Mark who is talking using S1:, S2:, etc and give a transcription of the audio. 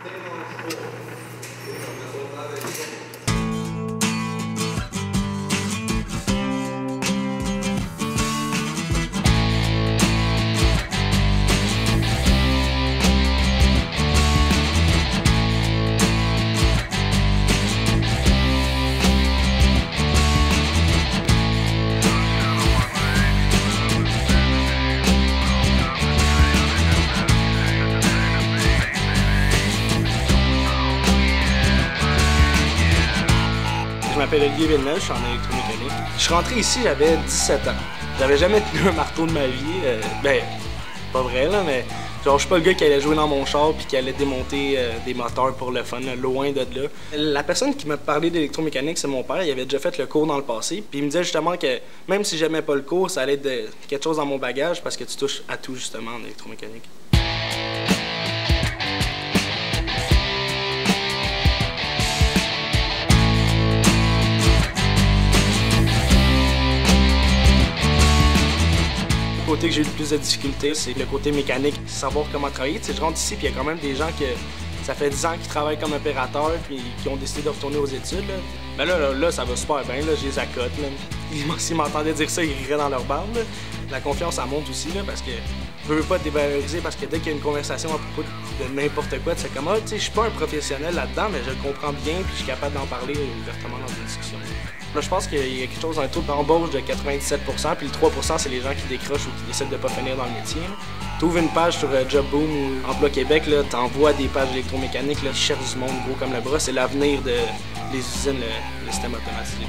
S1: Je m'appelle Olivier Villeneuve, je suis en électromécanique. Je suis rentré ici, j'avais 17 ans. J'avais jamais tenu un marteau de ma vie. Ben, pas vrai là, mais genre je suis pas le gars qui allait jouer dans mon char puis qui allait démonter des moteurs pour le fun, là, loin de là. La personne qui m'a parlé d'électromécanique, c'est mon père. Il avait déjà fait le cours dans le passé. Puis il me disait justement que même si j'aimais pas le cours, ça allait être quelque chose dans mon bagage parce que tu touches à tout justement en électromécanique. Le côté que j'ai eu le plus de difficultés, c'est le côté mécanique, savoir comment travailler. Tu sais, je rentre ici puis il y a quand même des gens que ça fait 10 ans qu'ils travaillent comme opérateurs puis qui ont décidé de retourner aux études. Là. Mais là, ça va super bien, là, je les accote. S'ils m'entendaient dire ça, ils riraient dans leur barbe. Là. La confiance, ça monte aussi là, parce que je veux pas te dévaloriser parce que dès qu'il y a une conversation à propos de n'importe quoi, tu sais comme, tu sais, je suis pas un professionnel là-dedans, mais je le comprends bien puis je suis capable d'en parler ouvertement dans une discussion. Là, je pense qu'il y a quelque chose, un taux d'embauche de 97 %, puis le 3 % c'est les gens qui décrochent ou qui décident de pas finir dans le métier. Tu ouvres une page sur JobBoom ou Emploi Québec, tu envoies des pages d'électromécanique qui cherchent du monde gros comme le bras. C'est l'avenir des usines, le système automatisé.